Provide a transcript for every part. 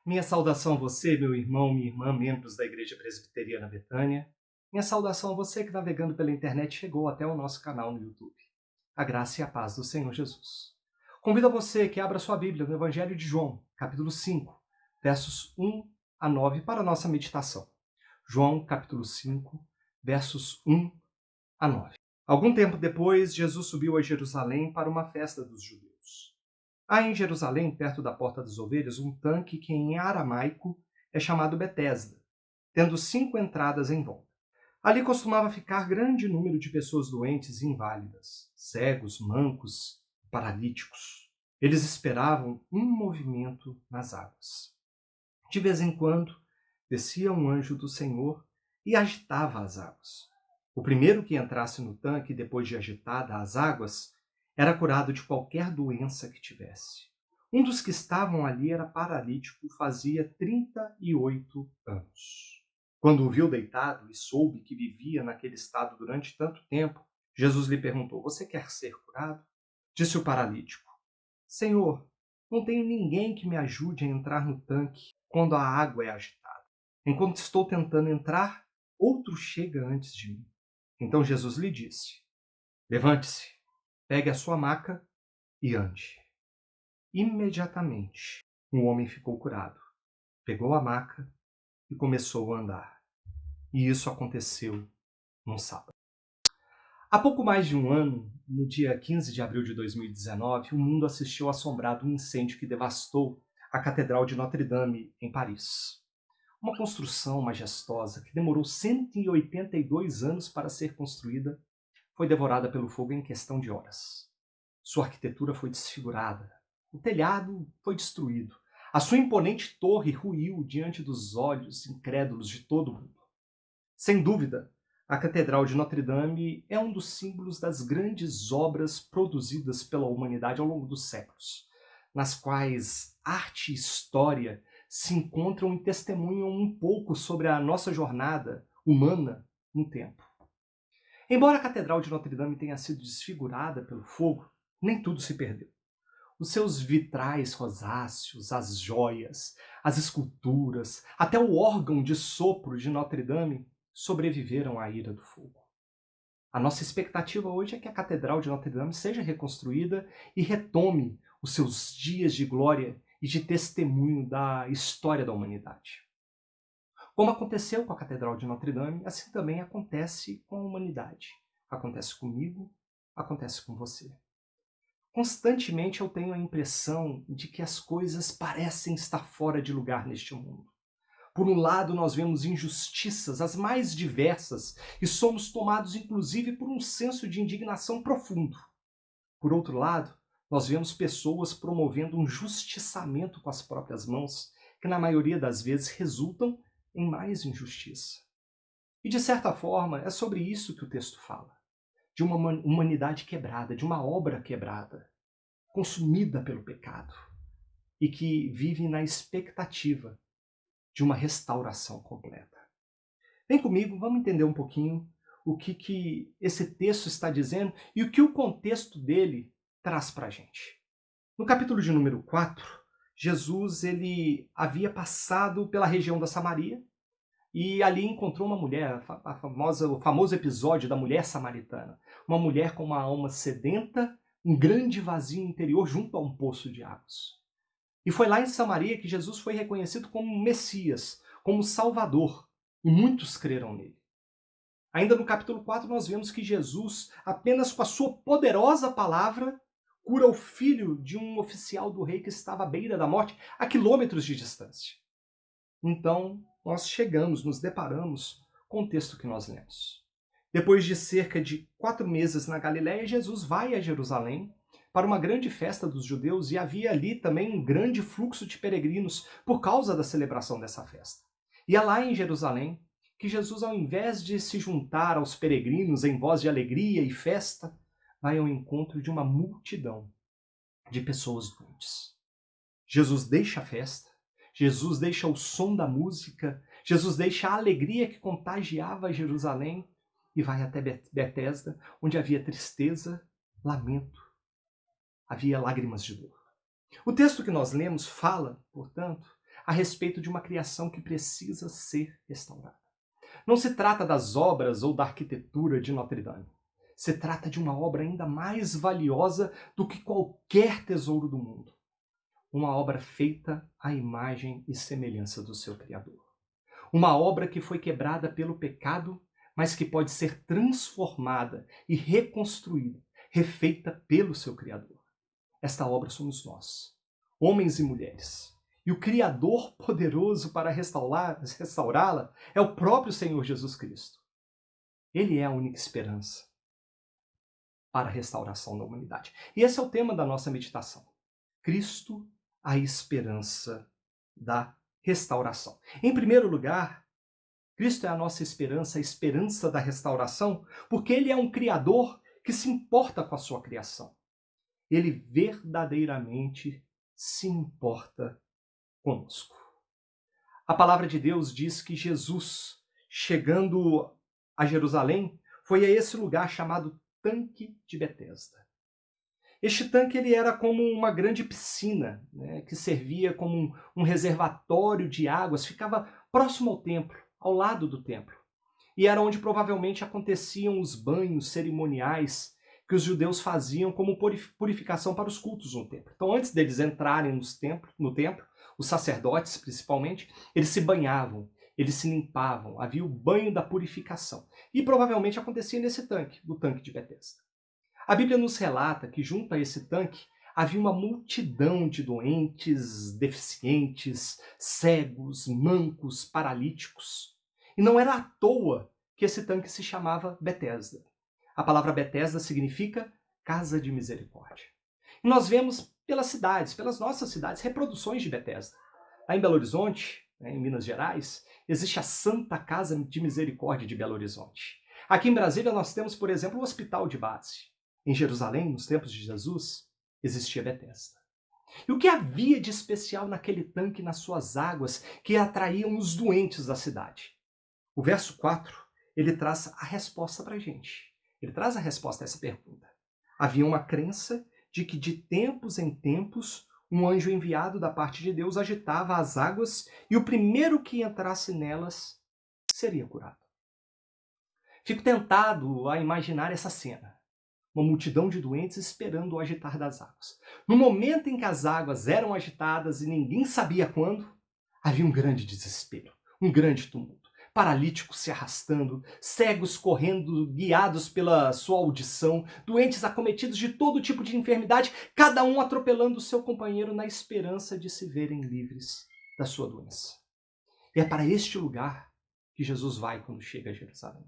Minha saudação a você, meu irmão, minha irmã, membros da Igreja Presbiteriana Betânia. Minha saudação a você que, navegando pela internet, chegou até o nosso canal no YouTube. A graça e a paz do Senhor Jesus. Convido a você que abra sua Bíblia no Evangelho de João, capítulo 5, versos 1 a 9, para a nossa meditação. João, capítulo 5, versos 1 a 9. Algum tempo depois, Jesus subiu a Jerusalém para uma festa dos judeus. Há em Jerusalém, perto da Porta das Ovelhas, um tanque que em aramaico é chamado Betesda, tendo 5 entradas em volta. Ali costumava ficar grande número de pessoas doentes e inválidas, cegos, mancos, paralíticos. Eles esperavam um movimento nas águas. De vez em quando, descia um anjo do Senhor e agitava as águas. O primeiro que entrasse no tanque, depois de agitada as águas, era curado de qualquer doença que tivesse. Um dos que estavam ali era paralítico, fazia 38 anos. Quando o viu deitado e soube que vivia naquele estado durante tanto tempo, Jesus lhe perguntou: "Você quer ser curado?" Disse o paralítico: "Senhor, não tenho ninguém que me ajude a entrar no tanque quando a água é agitada. Enquanto estou tentando entrar, outro chega antes de mim." Então Jesus lhe disse: "Levante-se, pegue a sua maca e ande." Imediatamente, o homem ficou curado, pegou a maca e começou a andar. E isso aconteceu num sábado. Há pouco mais de um ano, no dia 15 de abril de 2019, o mundo assistiu assombrado um incêndio que devastou a Catedral de Notre-Dame, em Paris. Uma construção majestosa que demorou 182 anos para ser construída foi devorada pelo fogo em questão de horas. Sua arquitetura foi desfigurada, o telhado foi destruído, a sua imponente torre ruiu diante dos olhos incrédulos de todo mundo. Sem dúvida, a Catedral de Notre-Dame é um dos símbolos das grandes obras produzidas pela humanidade ao longo dos séculos, nas quais arte e história se encontram e testemunham um pouco sobre a nossa jornada humana no tempo. Embora a Catedral de Notre-Dame tenha sido desfigurada pelo fogo, nem tudo se perdeu. Os seus vitrais rosáceos, as joias, as esculturas, até o órgão de sopro de Notre-Dame sobreviveram à ira do fogo. A nossa expectativa hoje é que a Catedral de Notre-Dame seja reconstruída e retome os seus dias de glória e de testemunho da história da humanidade. Como aconteceu com a Catedral de Notre-Dame, assim também acontece com a humanidade. Acontece comigo, acontece com você. Constantemente eu tenho a impressão de que as coisas parecem estar fora de lugar neste mundo. Por um lado, nós vemos injustiças as mais diversas e somos tomados inclusive por um senso de indignação profundo. Por outro lado, nós vemos pessoas promovendo um justiçamento com as próprias mãos, que na maioria das vezes resultam em mais injustiça. E de certa forma, é sobre isso que o texto fala. De uma humanidade quebrada, de uma obra quebrada, consumida pelo pecado, e que vive na expectativa de uma restauração completa. Vem comigo, vamos entender um pouquinho o que esse texto está dizendo e o que o contexto dele traz para a gente. No capítulo de número 4, Jesus ele havia passado pela região da Samaria e ali encontrou uma mulher, o famoso episódio da mulher samaritana. Uma mulher com uma alma sedenta, um grande vazio interior junto a um poço de águas. E foi lá em Samaria que Jesus foi reconhecido como Messias, como Salvador, e muitos creram nele. Ainda no capítulo 4 nós vemos que Jesus, apenas com a sua poderosa palavra, cura o filho de um oficial do rei que estava à beira da morte, a quilômetros de distância. Então, nós chegamos, nos deparamos com o texto que nós lemos. Depois de cerca de 4 meses na Galiléia, Jesus vai a Jerusalém para uma grande festa dos judeus e havia ali também um grande fluxo de peregrinos por causa da celebração dessa festa. E é lá em Jerusalém que Jesus, ao invés de se juntar aos peregrinos em voz de alegria e festa, vai ao encontro de uma multidão de pessoas doentes. Jesus deixa a festa, Jesus deixa o som da música, Jesus deixa a alegria que contagiava Jerusalém e vai até Betesda, onde havia tristeza, lamento, havia lágrimas de dor. O texto que nós lemos fala, portanto, a respeito de uma criação que precisa ser restaurada. Não se trata das obras ou da arquitetura de Notre Dame. Se trata de uma obra ainda mais valiosa do que qualquer tesouro do mundo. Uma obra feita à imagem e semelhança do seu Criador. Uma obra que foi quebrada pelo pecado, mas que pode ser transformada e reconstruída, refeita pelo seu Criador. Esta obra somos nós, homens e mulheres. E o Criador poderoso para restaurá-la é o próprio Senhor Jesus Cristo. Ele é a única esperança para a restauração da humanidade. E esse é o tema da nossa meditação. Cristo, a esperança da restauração. Em primeiro lugar, Cristo é a nossa esperança, a esperança da restauração, porque Ele é um Criador que se importa com a sua criação. Ele verdadeiramente se importa conosco. A palavra de Deus diz que Jesus, chegando a Jerusalém, foi a esse lugar chamado Tanque de Betesda. Este tanque ele era como uma grande piscina, né, que servia como um reservatório de águas, ficava próximo ao templo, ao lado do templo. E era onde provavelmente aconteciam os banhos cerimoniais que os judeus faziam como purificação para os cultos no templo. Então, antes deles entrarem no templo, os sacerdotes principalmente, eles se banhavam, eles se limpavam, havia o banho da purificação. E provavelmente acontecia nesse tanque, no tanque de Betesda. A Bíblia nos relata que junto a esse tanque havia uma multidão de doentes, deficientes, cegos, mancos, paralíticos. E não era à toa que esse tanque se chamava Betesda. A palavra Betesda significa casa de misericórdia. E nós vemos pelas cidades, pelas nossas cidades, reproduções de Betesda. Lá em Belo Horizonte, em Minas Gerais, existe a Santa Casa de Misericórdia de Belo Horizonte. Aqui em Brasília nós temos, por exemplo, o Hospital de Base. Em Jerusalém, nos tempos de Jesus, existia Betesda. E o que havia de especial naquele tanque, nas suas águas, que atraíam os doentes da cidade? O verso 4, ele traz a resposta para a gente. Ele traz a resposta a essa pergunta. Havia uma crença de que de tempos em tempos um anjo enviado da parte de Deus agitava as águas e o primeiro que entrasse nelas seria curado. Fico tentado a imaginar essa cena. Uma multidão de doentes esperando o agitar das águas. No momento em que as águas eram agitadas e ninguém sabia quando, havia um grande desespero, um grande tumulto. Paralíticos se arrastando, cegos correndo, guiados pela sua audição, doentes acometidos de todo tipo de enfermidade, cada um atropelando o seu companheiro na esperança de se verem livres da sua doença. E é para este lugar que Jesus vai quando chega a Jerusalém.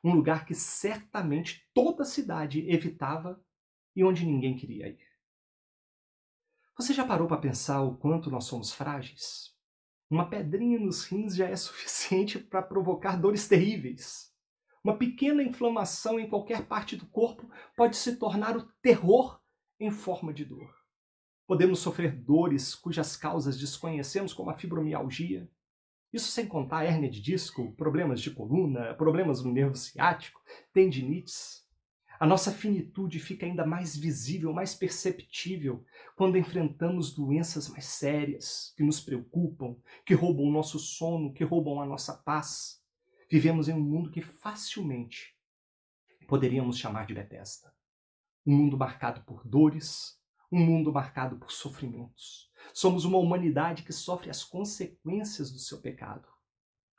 Um lugar que certamente toda a cidade evitava e onde ninguém queria ir. Você já parou para pensar o quanto nós somos frágeis? Uma pedrinha nos rins já é suficiente para provocar dores terríveis. Uma pequena inflamação em qualquer parte do corpo pode se tornar o terror em forma de dor. Podemos sofrer dores cujas causas desconhecemos, como a fibromialgia. Isso sem contar hérnia de disco, problemas de coluna, problemas no nervo ciático, tendinites. A nossa finitude fica ainda mais visível, mais perceptível, quando enfrentamos doenças mais sérias, que nos preocupam, que roubam o nosso sono, que roubam a nossa paz. Vivemos em um mundo que facilmente poderíamos chamar de Betesda. Um mundo marcado por dores, um mundo marcado por sofrimentos. Somos uma humanidade que sofre as consequências do seu pecado.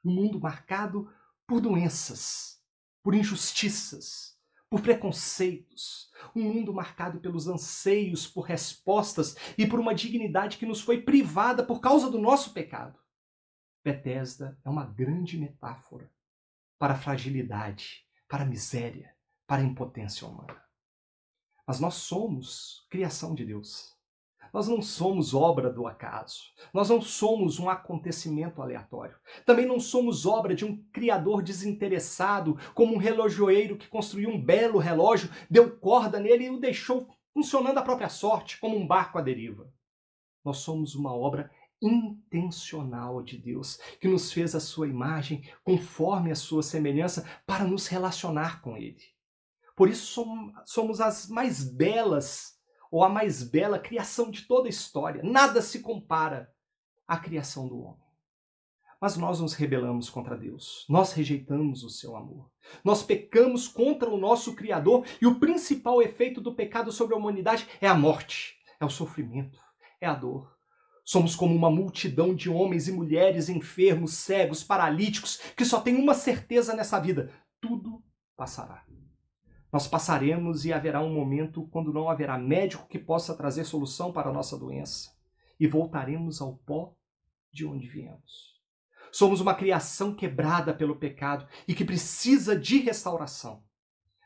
Um mundo marcado por doenças, por injustiças, por preconceitos. Um mundo marcado pelos anseios por respostas e por uma dignidade que nos foi privada por causa do nosso pecado. Betesda é uma grande metáfora para a fragilidade, para a miséria, para a impotência humana. Mas nós somos criação de Deus. Nós não somos obra do acaso. Nós não somos um acontecimento aleatório. Também não somos obra de um criador desinteressado, como um relojoeiro que construiu um belo relógio, deu corda nele e o deixou funcionando à própria sorte, como um barco à deriva. Nós somos uma obra intencional de Deus, que nos fez a sua imagem, conforme a sua semelhança, para nos relacionar com Ele. Por isso somos as mais belas, ou a mais bela criação de toda a história. Nada se compara a criação do homem. Mas nós nos rebelamos contra Deus, nós rejeitamos o seu amor. Nós pecamos contra o nosso Criador e o principal efeito do pecado sobre a humanidade é a morte, é o sofrimento, é a dor. Somos como uma multidão de homens e mulheres enfermos, cegos, paralíticos, que só têm uma certeza nessa vida: tudo passará. Nós passaremos e haverá um momento quando não haverá médico que possa trazer solução para a nossa doença e voltaremos ao pó de onde viemos. Somos uma criação quebrada pelo pecado e que precisa de restauração.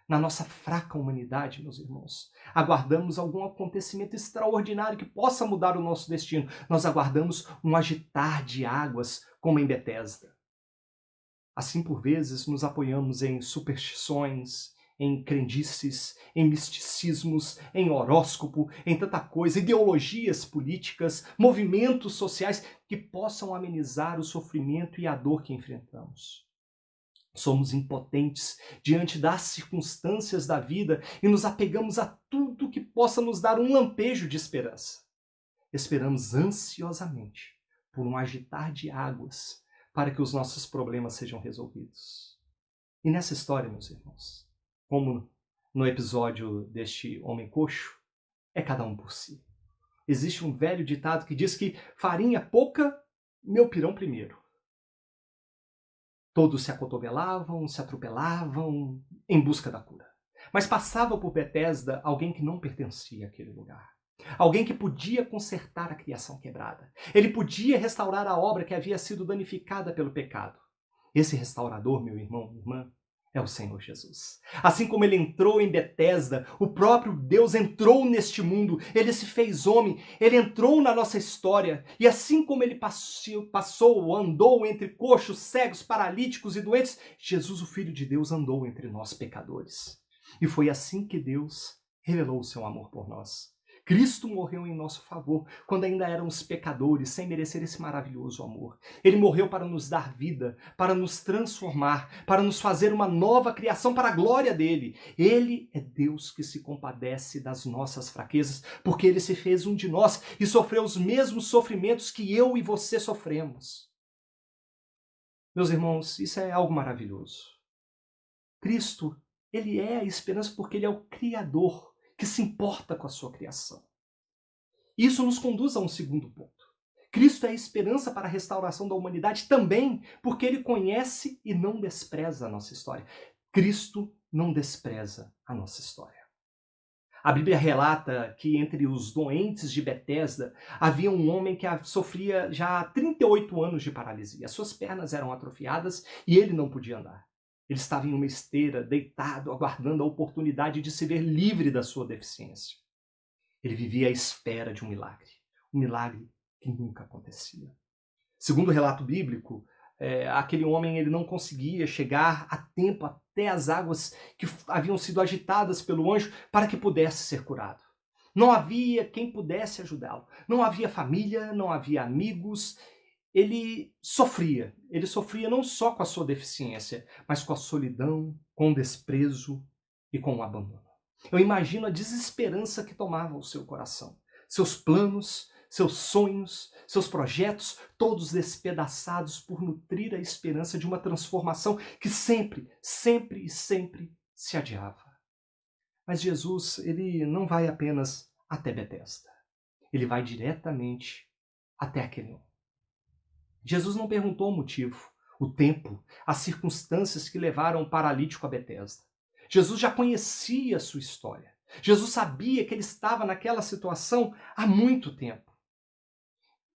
Na nossa fraca humanidade, meus irmãos, aguardamos algum acontecimento extraordinário que possa mudar o nosso destino. Nós aguardamos um agitar de águas, como em Betesda. Assim, por vezes, nos apoiamos em superstições, em crendices, em misticismos, em horóscopo, em tanta coisa, ideologias políticas, movimentos sociais que possam amenizar o sofrimento e a dor que enfrentamos. Somos impotentes diante das circunstâncias da vida e nos apegamos a tudo que possa nos dar um lampejo de esperança. Esperamos ansiosamente por um agitar de águas para que os nossos problemas sejam resolvidos. E nessa história, meus irmãos, como no episódio deste homem coxo, é cada um por si. Existe um velho ditado que diz que farinha pouca, meu pirão primeiro. Todos se acotovelavam, se atropelavam em busca da cura. Mas passava por Betesda alguém que não pertencia àquele lugar. Alguém que podia consertar a criação quebrada. Ele podia restaurar a obra que havia sido danificada pelo pecado. Esse restaurador, meu irmão, minha irmã, é o Senhor Jesus. Assim como ele entrou em Betesda, o próprio Deus entrou neste mundo, ele se fez homem, ele entrou na nossa história, e assim como ele andou entre coxos, cegos, paralíticos e doentes, Jesus, o Filho de Deus, andou entre nós pecadores. E foi assim que Deus revelou o seu amor por nós. Cristo morreu em nosso favor, quando ainda éramos pecadores, sem merecer esse maravilhoso amor. Ele morreu para nos dar vida, para nos transformar, para nos fazer uma nova criação para a glória dele. Ele é Deus que se compadece das nossas fraquezas, porque ele se fez um de nós e sofreu os mesmos sofrimentos que eu e você sofremos. Meus irmãos, isso é algo maravilhoso. Cristo, ele é a esperança porque ele é o Criador que se importa com a sua criação. Isso nos conduz a um segundo ponto. Cristo é a esperança para a restauração da humanidade também porque ele conhece e não despreza a nossa história. Cristo não despreza a nossa história. A Bíblia relata que entre os doentes de Betesda havia um homem que sofria já há 38 anos de paralisia. As suas pernas eram atrofiadas e ele não podia andar. Ele estava em uma esteira, deitado, aguardando a oportunidade de se ver livre da sua deficiência. Ele vivia à espera de um milagre que nunca acontecia. Segundo o relato bíblico, aquele homem ele não conseguia chegar a tempo até as águas que haviam sido agitadas pelo anjo para que pudesse ser curado. Não havia quem pudesse ajudá-lo. Não havia família, não havia amigos. Ele sofria não só com a sua deficiência, mas com a solidão, com o desprezo e com o abandono. Eu imagino a desesperança que tomava o seu coração. Seus planos, seus sonhos, seus projetos, todos despedaçados por nutrir a esperança de uma transformação que sempre, sempre e sempre se adiava. Mas Jesus, ele não vai apenas até Betesda. Ele vai diretamente até aquele homem. Jesus não perguntou o motivo, o tempo, as circunstâncias que levaram o paralítico a Betesda. Jesus já conhecia a sua história. Jesus sabia que ele estava naquela situação há muito tempo.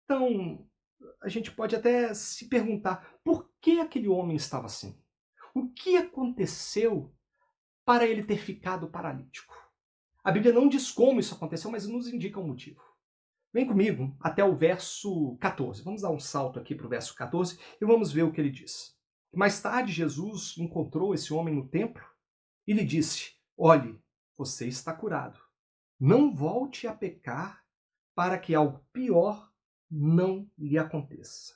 Então, a gente pode até se perguntar por que aquele homem estava assim? O que aconteceu para ele ter ficado paralítico? A Bíblia não diz como isso aconteceu, mas nos indica um motivo. Vem comigo até o verso 14. Vamos dar um salto aqui para o verso 14 e vamos ver o que ele diz. Mais tarde, Jesus encontrou esse homem no templo e lhe disse: olhe, você está curado. Não volte a pecar para que algo pior não lhe aconteça.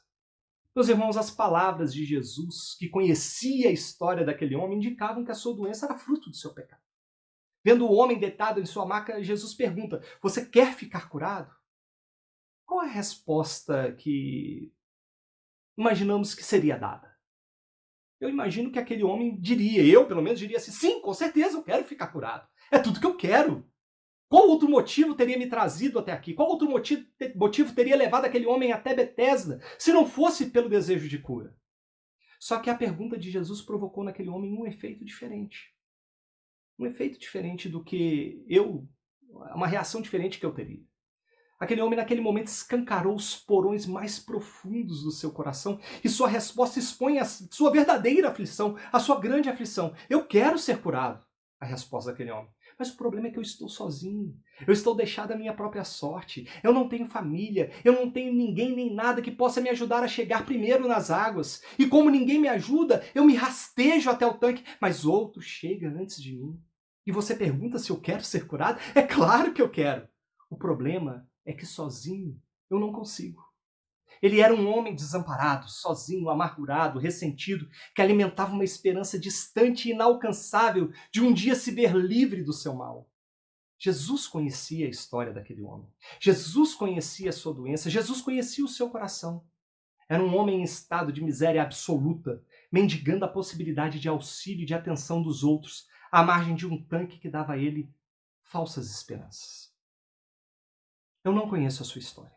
Meus irmãos, as palavras de Jesus, que conhecia a história daquele homem, indicavam que a sua doença era fruto do seu pecado. Vendo o homem deitado em sua maca, Jesus pergunta: você quer ficar curado? qual é a resposta que imaginamos que seria dada? Eu imagino que aquele homem diria, eu pelo menos diria assim, sim, com certeza eu quero ficar curado. É tudo que eu quero. Qual outro motivo teria me trazido até aqui? Qual outro motivo teria levado aquele homem até Betesda, se não fosse pelo desejo de cura? Só que a pergunta de Jesus provocou naquele homem um efeito diferente. Um efeito diferente do que uma reação diferente que eu teria. Aquele homem naquele momento escancarou os porões mais profundos do seu coração e sua resposta expõe a sua verdadeira aflição, a sua grande aflição. Eu quero ser curado, a resposta daquele homem. Mas o problema é que eu estou sozinho. Eu estou deixado à minha própria sorte. Eu não tenho família. Eu não tenho ninguém nem nada que possa me ajudar a chegar primeiro nas águas. E como ninguém me ajuda, eu me rastejo até o tanque, mas outro chega antes de mim. E você pergunta se eu quero ser curado? É claro que eu quero. O problema é que sozinho eu não consigo. Ele era um homem desamparado, sozinho, amargurado, ressentido, que alimentava uma esperança distante e inalcançável de um dia se ver livre do seu mal. Jesus conhecia a história daquele homem. Jesus conhecia a sua doença. Jesus conhecia o seu coração. Era um homem em estado de miséria absoluta, mendigando a possibilidade de auxílio e de atenção dos outros, à margem de um tanque que dava a ele falsas esperanças. Eu não conheço a sua história.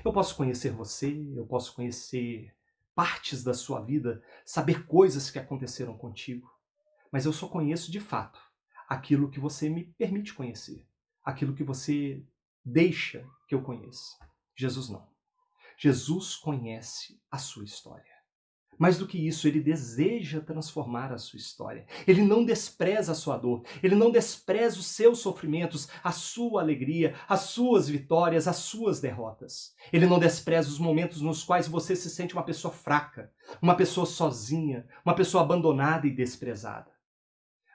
Eu posso conhecer você, eu posso conhecer partes da sua vida, saber coisas que aconteceram contigo, mas eu só conheço de fato aquilo que você me permite conhecer, aquilo que você deixa que eu conheça. Jesus não. Jesus conhece a sua história. Mais do que isso, ele deseja transformar a sua história. Ele não despreza a sua dor, ele não despreza os seus sofrimentos, a sua alegria, as suas vitórias, as suas derrotas. Ele não despreza os momentos nos quais você se sente uma pessoa fraca, uma pessoa sozinha, uma pessoa abandonada e desprezada.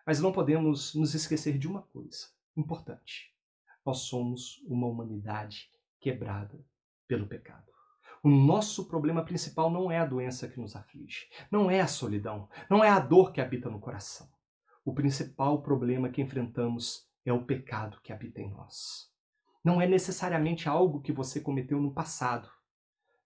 Mas não podemos nos esquecer de uma coisa importante. Nós somos uma humanidade quebrada pelo pecado. O nosso problema principal não é a doença que nos aflige, não é a solidão, não é a dor que habita no coração. O principal problema que enfrentamos é o pecado que habita em nós. Não é necessariamente algo que você cometeu no passado.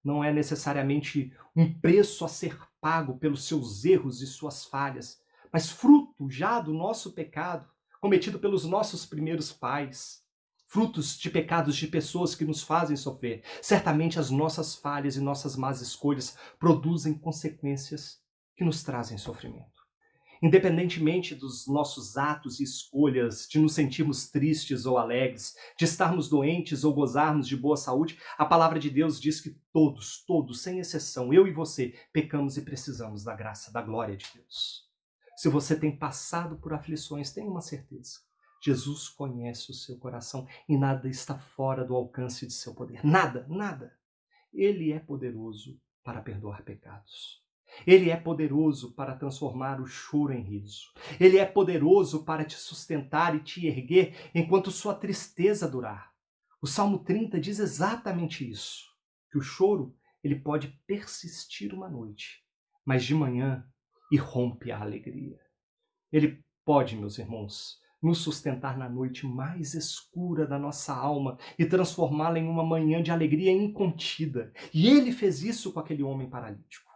Não é necessariamente um preço a ser pago pelos seus erros e suas falhas, mas fruto já do nosso pecado, cometido pelos nossos primeiros pais. Frutos de pecados de pessoas que nos fazem sofrer. Certamente as nossas falhas e nossas más escolhas produzem consequências que nos trazem sofrimento. Independentemente dos nossos atos e escolhas, de nos sentirmos tristes ou alegres, de estarmos doentes ou gozarmos de boa saúde, a palavra de Deus diz que todos, sem exceção, eu e você, pecamos e precisamos da graça, da glória de Deus. Se você tem passado por aflições, tenha uma certeza. Jesus conhece o seu coração e nada está fora do alcance de seu poder. Nada, nada. Ele é poderoso para perdoar pecados. Ele é poderoso para transformar o choro em riso. Ele é poderoso para te sustentar e te erguer enquanto sua tristeza durar. O Salmo 30 diz exatamente isso, que o choro ele pode persistir uma noite, mas de manhã irrompe a alegria. Ele pode, meus irmãos, nos sustentar na noite mais escura da nossa alma e transformá-la em uma manhã de alegria incontida. E ele fez isso com aquele homem paralítico.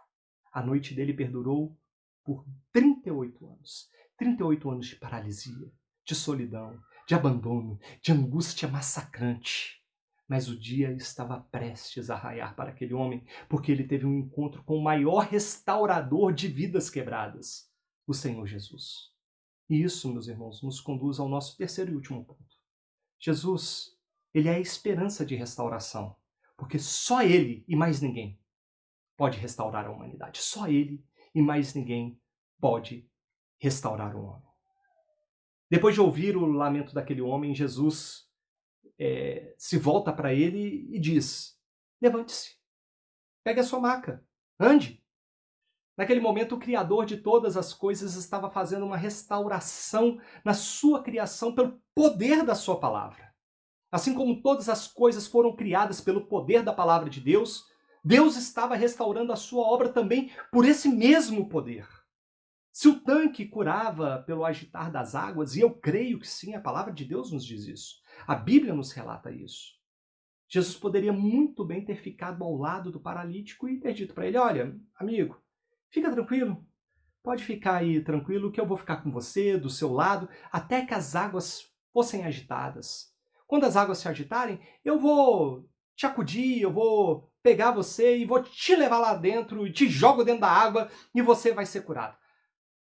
A noite dele perdurou por 38 anos. 38 anos de paralisia, de solidão, de abandono, de angústia massacrante. Mas o dia estava prestes a raiar para aquele homem, porque ele teve um encontro com o maior restaurador de vidas quebradas, o Senhor Jesus. E isso, meus irmãos, nos conduz ao nosso terceiro e último ponto. Jesus, ele é a esperança de restauração, porque só ele e mais ninguém pode restaurar a humanidade. Só ele e mais ninguém pode restaurar o homem. Depois de ouvir o lamento daquele homem, Jesus se volta para ele e diz: levante-se, pegue a sua maca, ande. Naquele momento, o Criador de todas as coisas estava fazendo uma restauração na sua criação pelo poder da sua palavra. Assim como todas as coisas foram criadas pelo poder da palavra de Deus, Deus estava restaurando a sua obra também por esse mesmo poder. Se o tanque curava pelo agitar das águas, e eu creio que sim, a palavra de Deus nos diz isso, a Bíblia nos relata isso, Jesus poderia muito bem ter ficado ao lado do paralítico e ter dito para ele: olha, amigo, fica tranquilo, pode ficar aí tranquilo que eu vou ficar com você, do seu lado, até que as águas fossem agitadas. Quando as águas se agitarem, eu vou te acudir, eu vou pegar você e vou te levar lá dentro e te jogo dentro da água e você vai ser curado.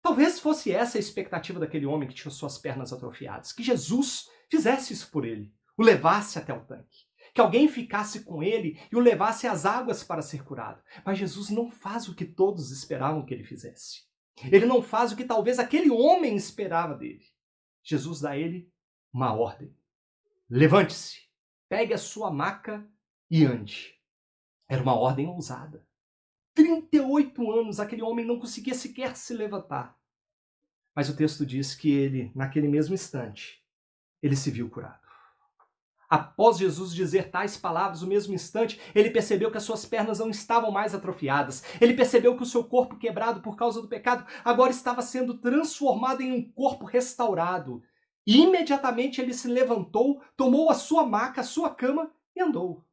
Talvez fosse essa a expectativa daquele homem que tinha suas pernas atrofiadas, que Jesus fizesse isso por ele, o levasse até o tanque, que alguém ficasse com ele e o levasse às águas para ser curado. Mas Jesus não faz o que todos esperavam que ele fizesse. Ele não faz o que talvez aquele homem esperava dele. Jesus dá a ele uma ordem. Levante-se, pegue a sua maca e ande. Era uma ordem ousada. 38 anos, aquele homem não conseguia sequer se levantar. Mas o texto diz que ele, naquele mesmo instante, ele se viu curado. Após Jesus dizer tais palavras, no mesmo instante, ele percebeu que as suas pernas não estavam mais atrofiadas. Ele percebeu que o seu corpo quebrado por causa do pecado agora estava sendo transformado em um corpo restaurado. E imediatamente ele se levantou, tomou a sua maca, a sua cama e andou.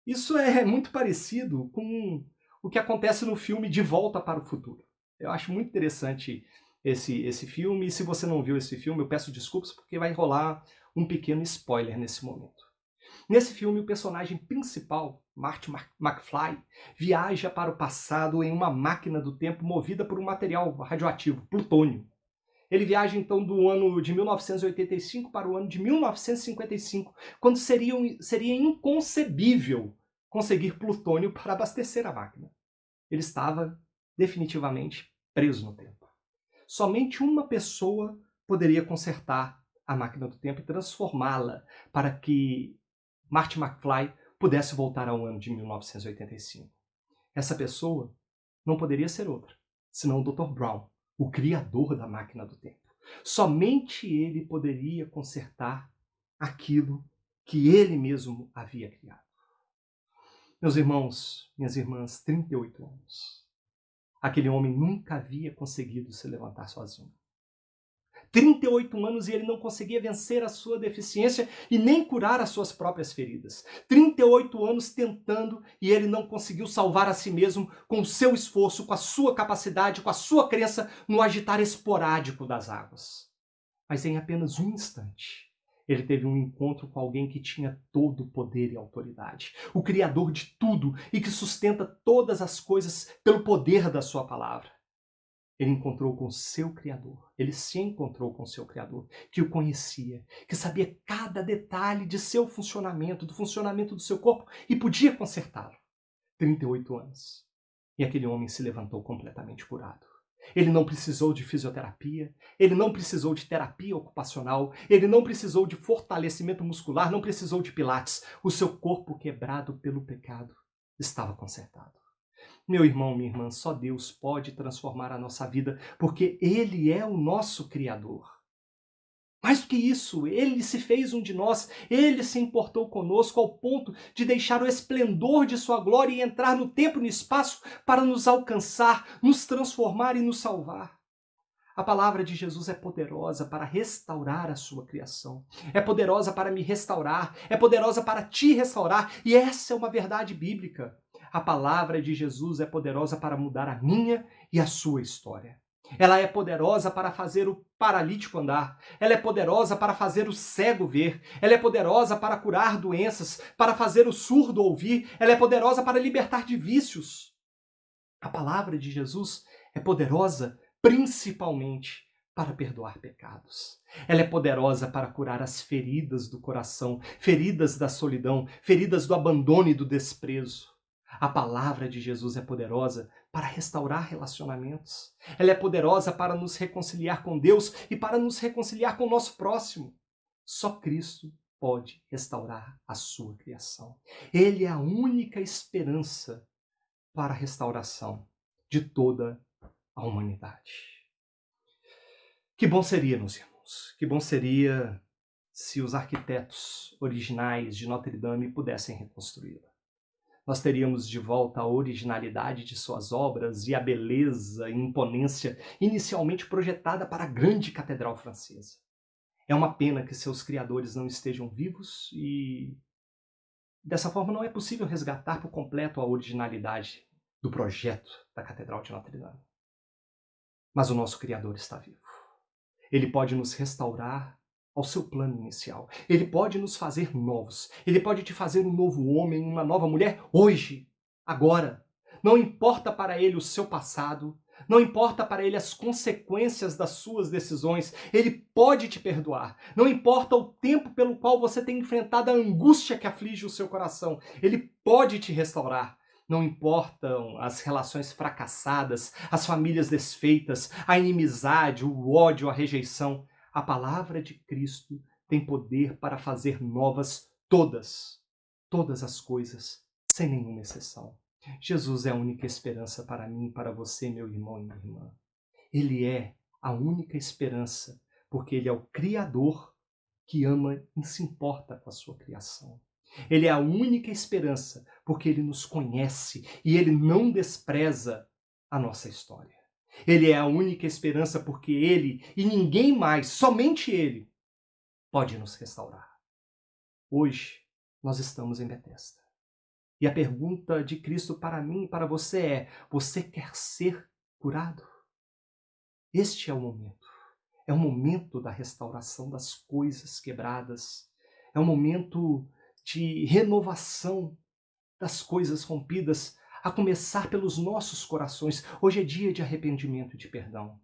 Isso é muito parecido com o que acontece no filme De Volta para o Futuro. Eu acho muito interessante esse filme, e se você não viu esse filme, eu peço desculpas porque vai rolar um pequeno spoiler nesse momento. Nesse filme, o personagem principal, Marty McFly, viaja para o passado em uma máquina do tempo movida por um material radioativo, plutônio. Ele viaja então do ano de 1985 para o ano de 1955, quando seria inconcebível conseguir plutônio para abastecer a máquina. Ele estava definitivamente preso no tempo. Somente uma pessoa poderia consertar a máquina do tempo e transformá-la para que Marty McFly pudesse voltar ao ano de 1985. Essa pessoa não poderia ser outra, senão o Dr. Brown, o criador da máquina do tempo. Somente ele poderia consertar aquilo que ele mesmo havia criado. Meus irmãos, minhas irmãs, 38 anos. Aquele homem nunca havia conseguido se levantar sozinho. 38 anos e ele não conseguia vencer a sua deficiência e nem curar as suas próprias feridas. 38 anos tentando e ele não conseguiu salvar a si mesmo com o seu esforço, com a sua capacidade, com a sua crença no agitar esporádico das águas. Mas em apenas um instante, ele teve um encontro com alguém que tinha todo o poder e autoridade, o Criador de tudo e que sustenta todas as coisas pelo poder da sua palavra. Ele encontrou com seu Criador, ele se encontrou com seu Criador, que o conhecia, que sabia cada detalhe de seu funcionamento, do funcionamento do seu corpo e podia consertá-lo. 38 anos. E aquele homem se levantou completamente curado. Ele não precisou de fisioterapia, ele não precisou de terapia ocupacional, ele não precisou de fortalecimento muscular, não precisou de pilates. O seu corpo quebrado pelo pecado estava consertado. Meu irmão, minha irmã, só Deus pode transformar a nossa vida, porque Ele é o nosso Criador. Mais do que isso, Ele se fez um de nós, Ele se importou conosco ao ponto de deixar o esplendor de sua glória e entrar no tempo e no espaço para nos alcançar, nos transformar e nos salvar. A palavra de Jesus é poderosa para restaurar a sua criação. É poderosa para me restaurar, é poderosa para te restaurar, e essa é uma verdade bíblica. A palavra de Jesus é poderosa para mudar a minha e a sua história. Ela é poderosa para fazer o paralítico andar. Ela é poderosa para fazer o cego ver. Ela é poderosa para curar doenças, para fazer o surdo ouvir. Ela é poderosa para libertar de vícios. A palavra de Jesus é poderosa principalmente para perdoar pecados. Ela é poderosa para curar as feridas do coração, feridas da solidão, feridas do abandono e do desprezo. A palavra de Jesus é poderosa para restaurar relacionamentos. Ela é poderosa para nos reconciliar com Deus e para nos reconciliar com o nosso próximo. Só Cristo pode restaurar a sua criação. Ele é a única esperança para a restauração de toda a humanidade. Que bom seria, meus irmãos, que bom seria se os arquitetos originais de Notre Dame pudessem reconstruí-la. Nós teríamos de volta a originalidade de suas obras e a beleza e imponência inicialmente projetada para a grande catedral francesa. É uma pena que seus criadores não estejam vivos e Dessa forma, não é possível resgatar por completo a originalidade do projeto da Catedral de Notre Dame. Mas o nosso Criador está vivo. Ele pode nos restaurar ao seu plano inicial. Ele pode nos fazer novos. Ele pode te fazer um novo homem, uma nova mulher, hoje, agora. Não importa para ele o seu passado, não importa para ele as consequências das suas decisões, ele pode te perdoar. Não importa o tempo pelo qual você tem enfrentado a angústia que aflige o seu coração, ele pode te restaurar. Não importam as relações fracassadas, as famílias desfeitas, a inimizade, o ódio, a rejeição. A palavra de Cristo tem poder para fazer novas todas as coisas, sem nenhuma exceção. Jesus é a única esperança para mim e para você, meu irmão e minha irmã. Ele é a única esperança, porque ele é o Criador que ama e se importa com a sua criação. Ele é a única esperança, porque ele nos conhece e ele não despreza a nossa história. Ele é a única esperança porque ele e ninguém mais, somente ele, pode nos restaurar. Hoje, nós estamos em Betesda. E a pergunta de Cristo para mim e para você é: você quer ser curado? Este é o momento. É o momento da restauração das coisas quebradas. É o momento de renovação das coisas rompidas, a começar pelos nossos corações. Hoje é dia de arrependimento e de perdão.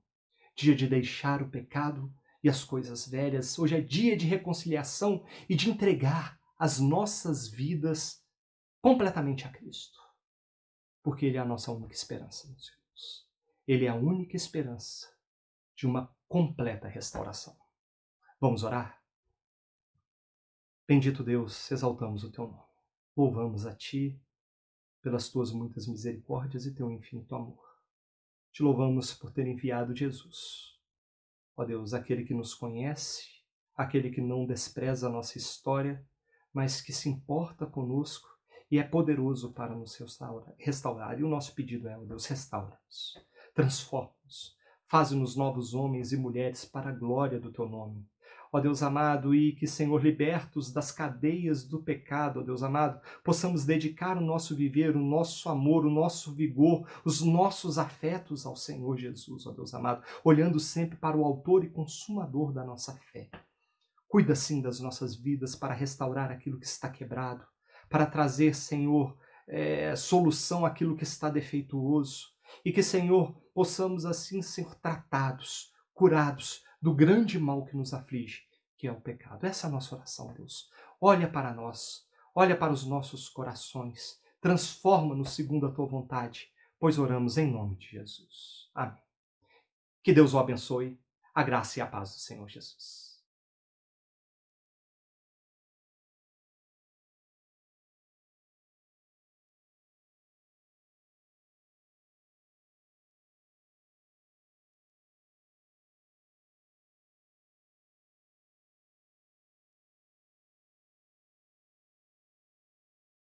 Dia de deixar o pecado e as coisas velhas. Hoje é dia de reconciliação e de entregar as nossas vidas completamente a Cristo. Porque Ele é a nossa única esperança, meus irmãos. Ele é a única esperança de uma completa restauração. Vamos orar? Bendito Deus, exaltamos o Teu nome. Louvamos a Ti pelas Tuas muitas misericórdias e Teu infinito amor. Te louvamos por ter enviado Jesus. Ó Deus, aquele que nos conhece, aquele que não despreza a nossa história, mas que se importa conosco e é poderoso para nos restaurar. E o nosso pedido é, ó Deus, restaura-nos, transforma-nos, faze-nos novos homens e mulheres para a glória do Teu nome. Ó Deus amado, e que, Senhor, libertos das cadeias do pecado, ó Deus amado, possamos dedicar o nosso viver, o nosso amor, o nosso vigor, os nossos afetos ao Senhor Jesus, ó Deus amado, olhando sempre para o autor e consumador da nossa fé. Cuida, sim, das nossas vidas para restaurar aquilo que está quebrado, para trazer, Senhor, solução àquilo que está defeituoso. E que, Senhor, possamos assim ser tratados, curados do grande mal que nos aflige, que é o pecado. Essa é a nossa oração, Deus. Olha para nós, olha para os nossos corações, transforma-nos segundo a Tua vontade, pois oramos em nome de Jesus. Amém. Que Deus o abençoe, a graça e a paz do Senhor Jesus.